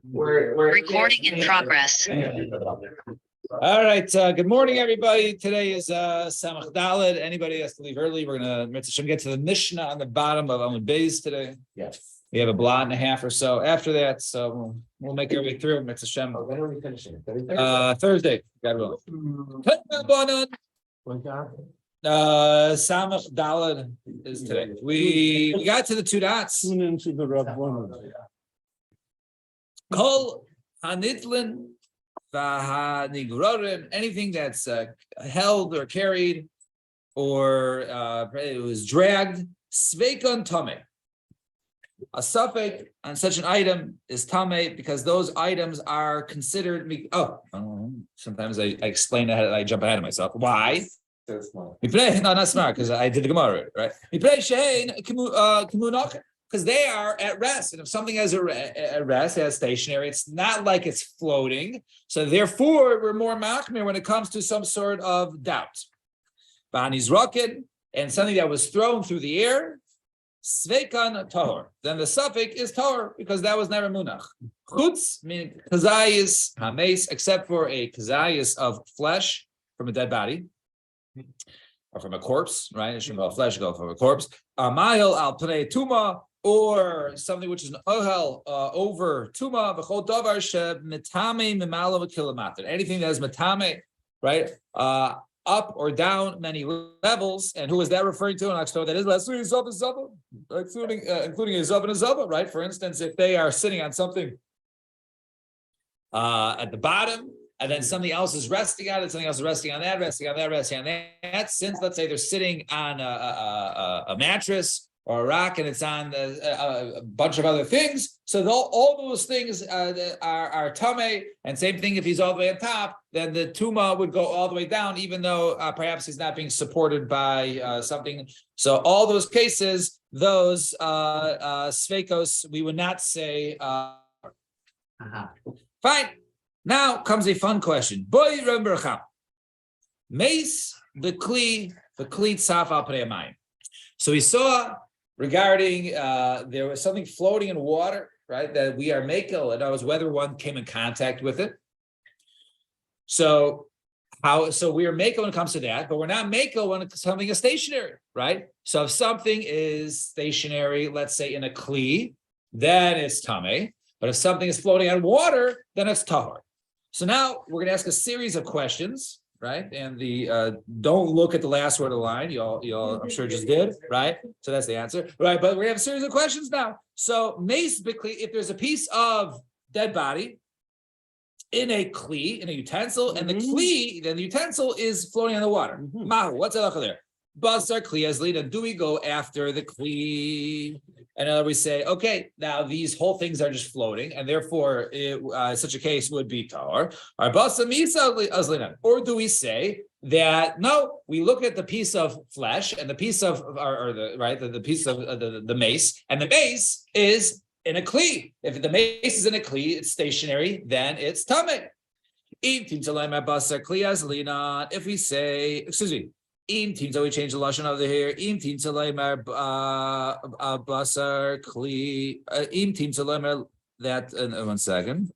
We're Recording in progress. All right. Good morning, everybody. Today is Samach Daled. Anybody has to leave early, we're gonna get to the Mishnah on the bottom of Amud Beis today. Yes. We have a blot and a half or so after that, so we'll make our way through. Mitzvah Shem. When are we finishing? Thursday. God willing. Samach Daled is today. We got to the two dots. Kol Hanitlin V'Hanigrorim, anything that's held or carried or it was dragged, Sveikon Tame. A suffix on such an item is Tame because those items are considered. Sometimes I explain ahead, I jump ahead of myself. Why? So small. No, not smart because I did the Gemara, right? Because they are at rest, and if something has a rest, has stationary, it's not like it's floating. So therefore, we're more machmir when it comes to some sort of doubt. Bani's rocket and something that was thrown through the air, sveikan tahor. Then the suffix is tahor because that was never munach. Chutz meaning kazayis hames, except for a kazayis of flesh from a dead body. Or from a corpse, right? It shouldn't go flesh, go from a corpse. Amayel al pnei tuma, or something which is an ohel over tuma. V'chol davar shemitame mimala v'kilomater. Anything that is mitame, right? Up or down many levels. And who is that referring to? And I that is including a zav and a zava, right? For instance, if they are sitting on something at the bottom, and then something else is resting on it, something else is resting on that, resting on that. Since, let's say, they're sitting on a mattress or a rock, and it's on a bunch of other things, so all those things are tame. And same thing if he's all the way on top, then the tuma would go all the way down, even though perhaps he's not being supported by something. So all those cases, those sveikos, we would not say. Fine. Now comes a fun question. Boy Rambercham. Mace the kli tzaf al pnei hamayim. So we saw regarding there was something floating in water, right? That we are makel, and that was whether one came in contact with it. So we are makel when it comes to that, but we're not makel when something is stationary, right? So if something is stationary, let's say in a kli, then it's tameh. But if something is floating on water, then it's tahor. So now we're going to ask a series of questions, right? And don't look at the last word of the line. Y'all, I'm sure just did, right? So that's the answer, right? But we're going to have a series of questions now. So basically, if there's a piece of dead body in a kli, in a utensil, and the kli, then the utensil is floating on the water. Mahu, what's the halacha there? Basar kli azlina. Do we go after the kli? And we say, okay, now these whole things are just floating, and therefore, such a case would be tahor. Or do we say that no? We look at the piece of flesh and the piece of, the piece of the mace, and the mace is in a kli. If the mace is in a kli, it's stationary, then it's tameh. If we say, excuse me. We change the lashon over here. Basar kli. That 1 second.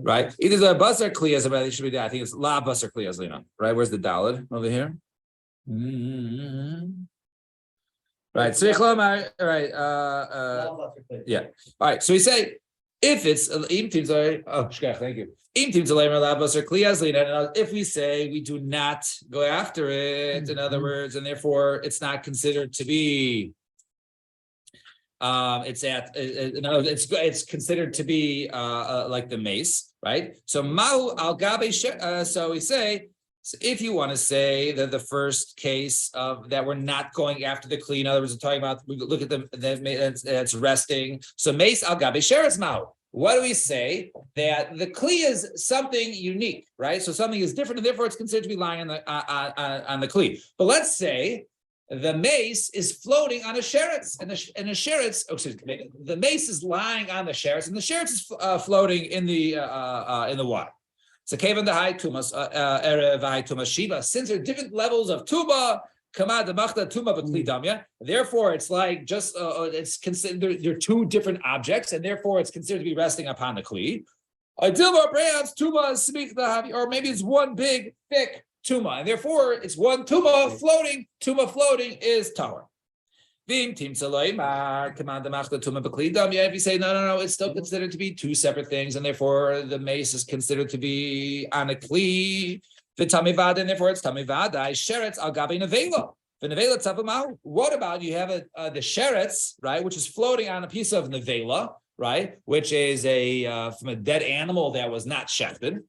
Right. It is a basar kli as it should be that. I think it's la basar kli as lina. Right. Where's the daled over here? Right. Right. Yeah. All right. So we say if it's thank you. If we say we do not go after it, in other words, and therefore it's not considered to be, it's considered to be like the mace, right? So mahu al gabe. So we say, so if you want to say that the first case of that we're not going after the kli, in other words, we're talking about, we look at that's resting. So mace al gabe sheretz mahu. What do we say? That the kli is something unique, right? So something is different, and therefore it's considered to be lying on the kli. But let's say the mace is floating on a sheretz, and the sheretz, the mace is lying on the sheretz, and the sheretz is floating in the water. So kevan the high tumas erev high tumas shiva. Since there are different levels of tuba, Therefore, it's like just it's considered they're two different objects, and therefore it's considered to be resting upon the kli. Perhaps tuma or maybe it's one big thick tuma, and therefore it's one tuma floating. Tuma floating is tahor. If you say no, it's still considered to be two separate things, and therefore the mace is considered to be on a kli. And therefore it's tamivada. Sheretz al gabi nevela. What about you have the sheretz, right, which is floating on a piece of nevela, right, which is from a dead animal that was not shechted.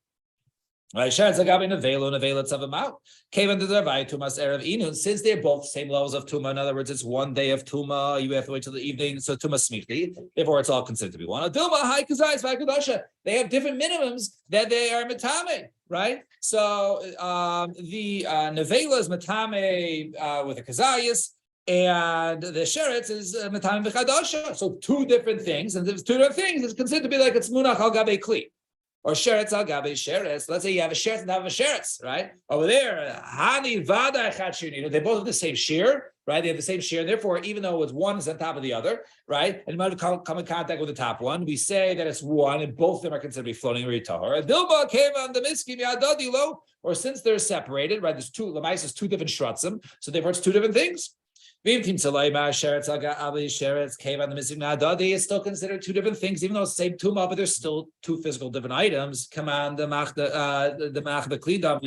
Right, sheretz al gabi nevela tzavamau. Came to the tumas erev inun. Since they're both same levels of tuma, in other words, it's one day of tuma. You have to wait till the evening, so tuma smichti. Therefore, it's all considered to be one. Aduma high kazayis v'akudasha. They have different minimums that they are matame. Right, so the nevela is matame with a kazayis, and the sheretz is matame v'chadasha. So two different things, and there's two different things. It's considered to be like it's munach al gabe kli. Or sheretz al gabe sheretz. Let's say you have a sheretz and have a sheretz, right? Over there, hani vada echad. They both have the same shear, right? They have the same shear. Therefore, even though it's one is on top of the other, right? And you might come in contact with the top one. We say that it's one, and both of them are considered to be floating or tahor. Dilba came on the miskim yadadilo. Or since they're separated, right? There's two lemais is two different shratzim, so therefore it's two different things. It's still considered two different things, even though it's the same tumah, but there's still two physical different items. Come on, the klidam.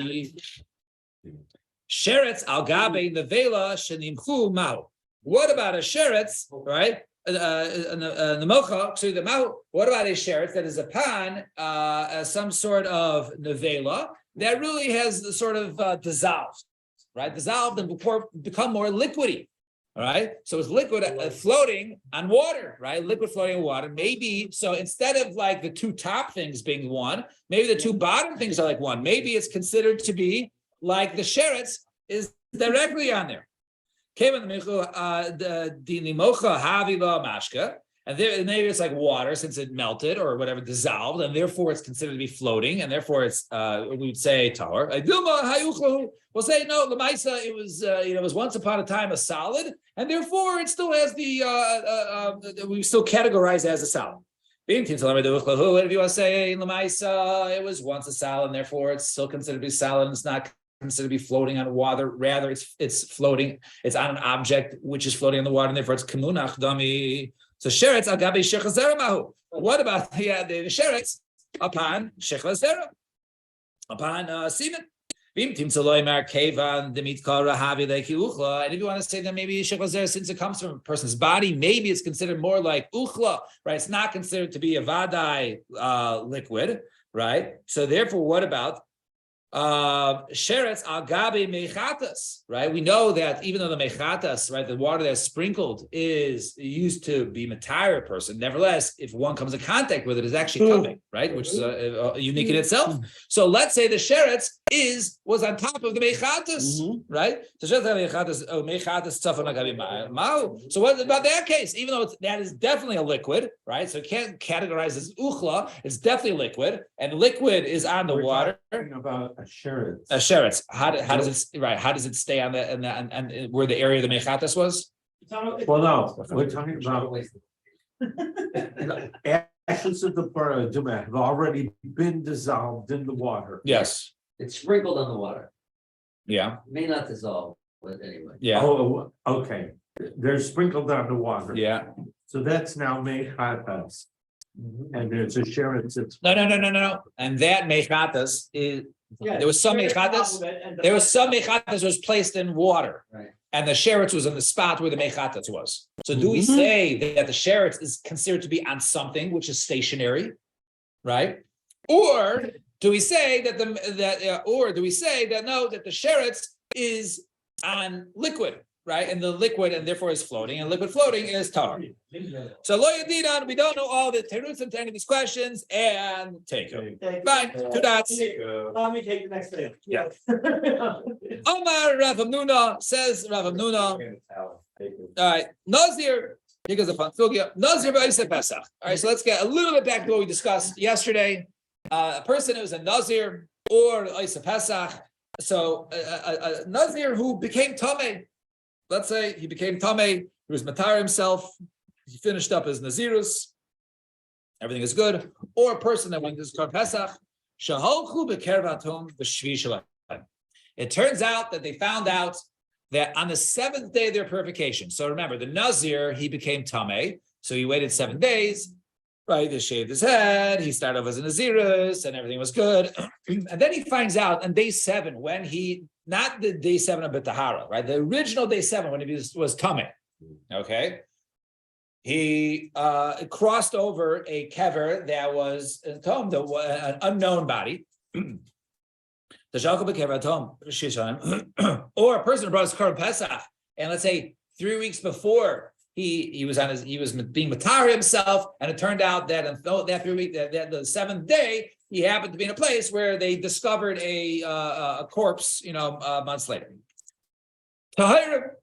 Sheretz al gabe nevela shenimchu mau. What about a sheretz, right? The mocha, so the mau. What about a sheretz that is upon some sort of nevela that really has sort of dissolved, right? Dissolved and become more liquidy. All right, so it's liquid floating on water, right? Liquid floating on water. Maybe so instead of like the two top things being one, maybe the two bottom things are like one. Maybe it's considered to be like the sheretz is directly on there. And maybe it's like water since it melted or whatever, dissolved, and therefore it's considered to be floating, and therefore it's we'd say tahor. We'll say no, lemaisa it was it was once upon a time a solid, and therefore it still has the we still categorize it as a solid. If you want to say lemaisa it was once a solid, and therefore it's still considered to be solid, and it's not considered to be floating on water. Rather, it's floating. It's on an object which is floating on the water, and therefore it's kamunach dami. So sheretz al gabi shechazera mahu. What about the sheretz upon shechazera, upon semen? And if you want to say that maybe shechazera, since it comes from a person's body, maybe it's considered more like uchla, right? It's not considered to be a vadai liquid, right? So therefore, what about sheretz al gabe mechatas, right? We know that even though the mechatas, right, the water that's sprinkled is used to be matire a person, nevertheless, if one comes in contact with it, is actually coming, right, which is unique in itself. So let's say the sheretz was on top of the mechatas, right? So So what about that case? Even though that is definitely a liquid, right? So it can't categorize as uchla. It's definitely liquid, and liquid is on the water. About a sheretz. A sheretz. How does it How does it stay on the and where the area of the mechatas was? Well, no, we're talking about ashes of the paraduma have already been dissolved in the water. Yes. It's sprinkled on the water. Yeah. May not dissolve, but anyway. Yeah. Oh, okay. They're sprinkled on the water. Yeah. So that's now mechatas. And there's a sheretz. No. And that mechatas is there was some mechatas. There was some mechatas was placed in water, Right. and the sheretz was in the spot where the mechatas was. So do we say that the sheretz is considered to be on something which is stationary, right? Or do we say that no, that the sheretz is on liquid, right? And the liquid, and therefore is floating, and liquid floating is tar. So lo yadidan, we don't know all the terutzim to any of these questions, and take it. Fine, 2 dots. Let me take the next thing. Yeah. Omar Rav Hamnuna says Rav Hamnuna. All right, Nazir. Here goes a fun sugya. Nazir v'Isei Pesach. All right, so let's get a little bit back to what we discussed yesterday. A person who's a Nazir or Isei Pesach. So a Nazir who became Tameh, let's say he became Tameh, he was Matar himself, he finished up his Nazirus, everything is good, or a person that went to Kar Pesach, Shaholchu Bekervatum B'Shvi Shalem. It turns out that they found out that on the seventh day of their purification, so remember, the Nazir, he became Tameh, so he waited 7 days, right? They shaved his head, he started off as a Nazirus, and everything was good. And then he finds out on day 7, when he, not the day 7 of B'Tahara, right? The original day 7, when he was Tameh, okay? He crossed over a kever that was a tomb, an unknown body. The Shalko Bekever Tom Shishan, or a person who brought his Korban Pesach, and let's say 3 weeks before he was being Matar himself, and it turned out that in that 3 week, that the 7th day, he happened to be in a place where they discovered a corpse, months later. Tahir,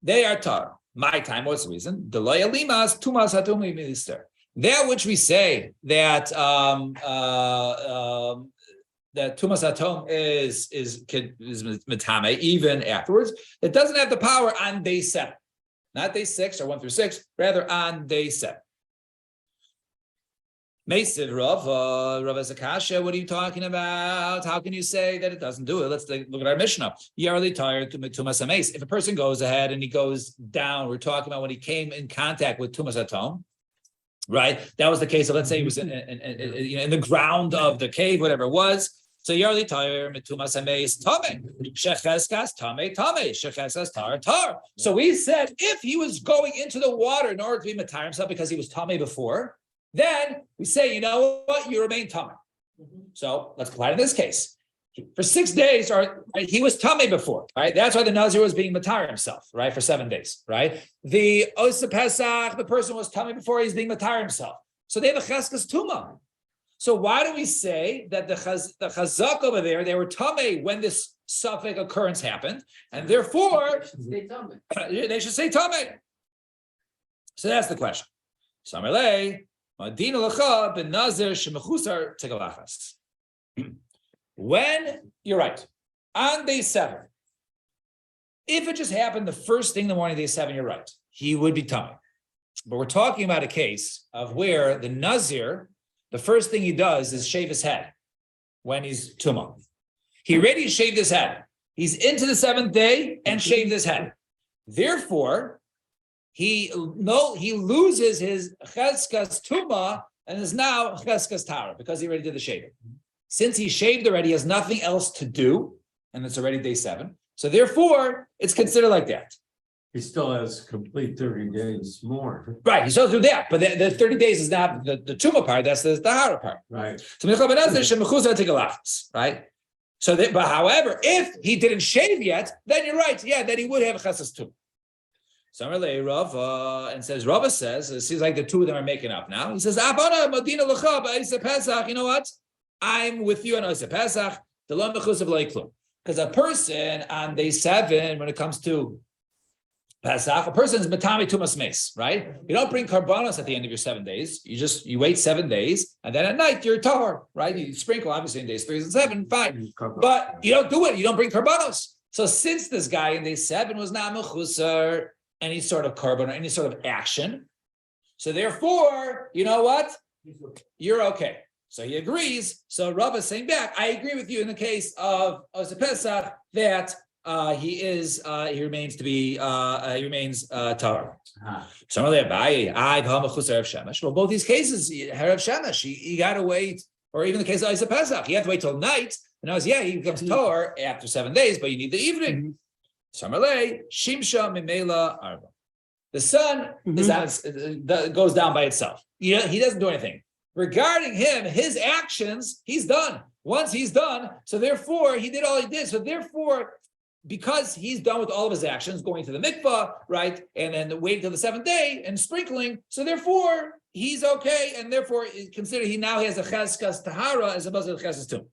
they are tar. My time, what's the reason? The loyal limas tumas hatumi minister. That which we say that that tumas hatom is metame even afterwards. It doesn't have the power on day 7, not day 6 or 1 through 6, rather on day 7. Mason Rav Zakasha, what are you talking about? How can you say that it doesn't do it? Let's look at our Mishnah. Yarli tired to Tumas Ames. If a person goes ahead and he goes down, we're talking about when he came in contact with Tumas Atom, right? That was the case of, let's say he was in the ground of the cave, whatever it was. So Yarli tired Tumas Ames Tame Shecheskas Tame Tame Shecheskas Tar. So we said if he was going into the water in order to be Matar himself because he was Tame before, then we say, you know what, you remain Tameh. So let's apply to this case. For 6 days, he was Tameh before, right? That's why the Nazir was being Matar himself, right? For 7 days, right? The Osa Pesach, the person was Tameh before he's being Matar himself. So they have a Cheskas Tumah. So why do we say that the Chazak over there, they were Tameh when this suffix occurrence happened, and therefore they should say Tameh. So that's the question. Samalei. When you're right, on day 7, if it just happened the first thing in the morning, day 7, you're right, he would be tummy. But we're talking about a case of where the Nazir, the first thing he does is shave his head when he's tumah. He already shaved his head. He's into the 7th day and shaved his head. Therefore, he loses his cheskas tuma and is now cheskas tara because he already did the shaving. Since he shaved already, he has nothing else to do, and it's already day 7. So therefore, it's considered like that. He still has complete 30 days more. Right, he still do that, but the 30 days is not the tuma part. That's the tahara part. Right. So right. So, but however, if he didn't shave yet, then you're right. Yeah, then he would have cheskas tuma. Samarle Rava and says Rava says it seems like the two of them are making up now. He says, you know what? I'm with you on Isa Pesach. Because a person on day 7, when it comes to Pesach, a person is matami tumas mes, right? You don't bring karbanos at the end of your 7 days. You wait 7 days, and then at night you're tahor, right? You sprinkle obviously in days 3 and 7, fine. But you don't do it. You don't bring karbanos. So since this guy in day 7 was not mechusar, any sort of carbon or any sort of action. So therefore, you know what? You're okay. So he agrees. So Rav is saying back, I agree with you in the case of Osa Pesach that he remains tahor. Well, both these cases, Herav Shemesh, he got to wait, or even the case of Osa Pesach, you have to wait till night. And I was, he becomes tahor after 7 days, but you need the evening. Samarle, Shimsha Mimela Arba. The sun goes down by itself. He doesn't do anything. Regarding him, his actions, he's done. Once he's done, so therefore he did all he did. So therefore, because he's done with all of his actions, going to the mikvah, right, and then waiting till the 7th day and sprinkling, so therefore he's okay, and therefore consider he now has a cheskas tahara as opposed to the cheskas tum.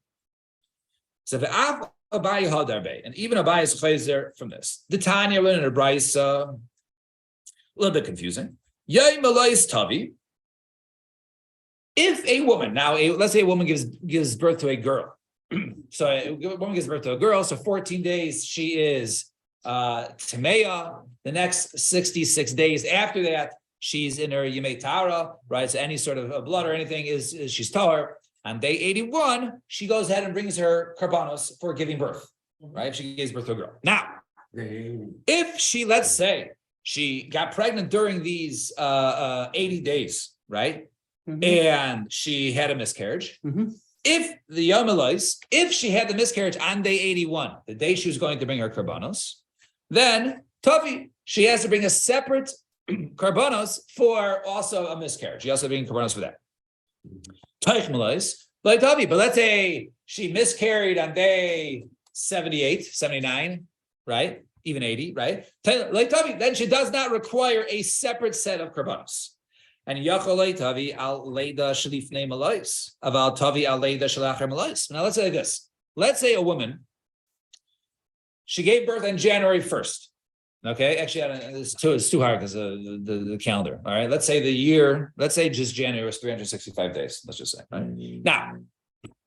So the Abaye Hadarbe, and even Abaye is chayzer from this. The Tanya in a brayso, a little bit confusing. Yay Malais Tavi. If a woman, now let's say a woman gives birth to a girl. So a woman gives birth to a girl, so 14 days she is Tameya. The next 66 days after that, she's in her Yemei Tara, right? So any sort of blood or anything is she's tahor. On day 81, she goes ahead and brings her karbanos for giving birth, right? She gives birth to a girl. Now, if she, let's say, she got pregnant during these 80 days, right? And she had a miscarriage. If the Yom Elois, if she had the miscarriage on day 81, the day she was going to bring her karbanos, then Tavi, she has to bring a separate karbanos for also a miscarriage. She also bring karbanos for that. Taich Melois, like Tavi, but let's say she miscarried on day 78, 79, right? Even 80, right? Like Tavi, then she does not require a separate set of karbanos. And Yacholei Tavi al Leida Shalifnei Melois, Aval Tavi al Leida Shalacher Melois. Now let's say this. Let's say a woman, she gave birth on January 1st. Okay, actually, it's too hard because the calendar. All right, let's say the year, let's say just January was 365 days. Let's just say. Right? Now,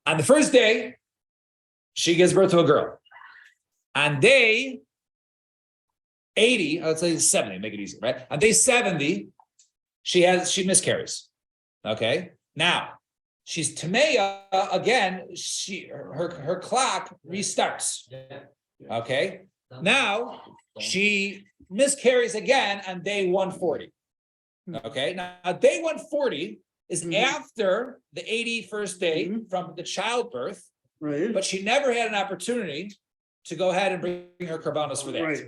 on the first day, she gives birth to a girl. On day 80, let's say 70, make it easy, right? On day 70, she miscarries. Okay, now she's Tameya again. Her clock restarts. Okay, now she miscarries again on day 140. Okay, now day 140 is after the 81st day from the childbirth, Right. but she never had an opportunity to go ahead and bring her karbanos for that. Right.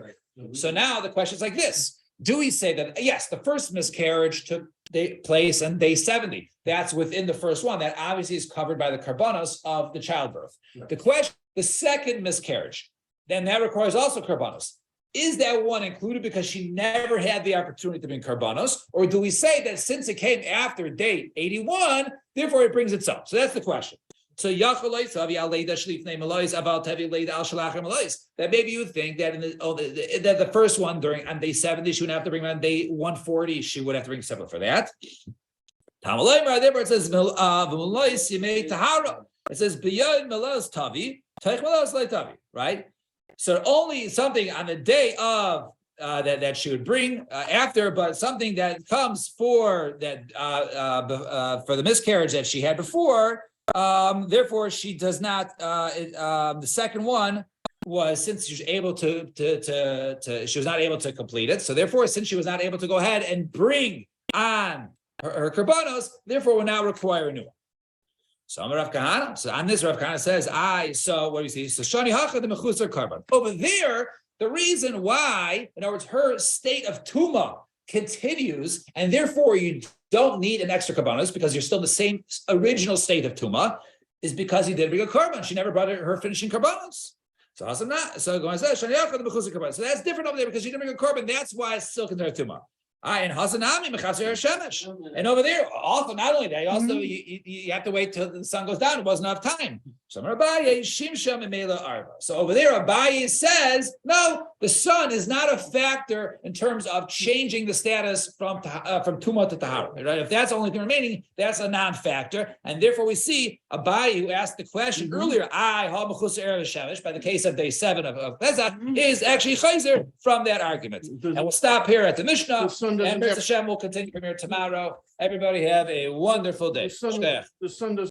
So now the question is like this. Do we say that, yes, the first miscarriage took place on day 70? That's within the first one. That obviously is covered by the karbanos of the childbirth. The question, the second miscarriage, then that requires also karbanos. Is that one included because she never had the opportunity to bring karbanos? Or do we say that since it came after day 81, therefore it brings itself? So that's the question. So that maybe you think that that the first one on day 70 she wouldn't have to bring on day 140 she would have to bring separate for that. It says it says right. So only something on the day of that she would bring after, but something that comes for that for the miscarriage that she had before. Therefore, she does not. The second one was since she was able to she was not able to complete it. So therefore, since she was not able to go ahead and bring on her karbanos, therefore, will now require a new one. So Rav Kahana. So on this, Rav Kahana says, so what do you see? So Shani Hacha the Mechusar Karban. Over there, the reason why, in other words, her state of Tuma continues, and therefore you don't need an extra karbanos because you're still in the same original state of Tuma, is because he did bring a karban. She never brought her finishing karbanos. So so going to say Shani Hacha the Mechusar Karban. So that's different over there because she didn't bring a karban. That's why it's still considered Tuma. And Hasanami Mechasir Shemesh. And over there, also not only that, you also you have to wait till the sun goes down. It wasn't enough time. So over there, Abaye says, no, the sun is not a factor in terms of changing the status from Tumah to Tahara. Right? If that's the only thing remaining, that's a non-factor. And therefore we see Abaye, who asked the question earlier, by the case of day 7 of Pesach, is actually chayzer from that argument. And we'll stop here at the Mishnah. And Mr. Hashem will continue from here tomorrow. Everybody have a wonderful day. The sun does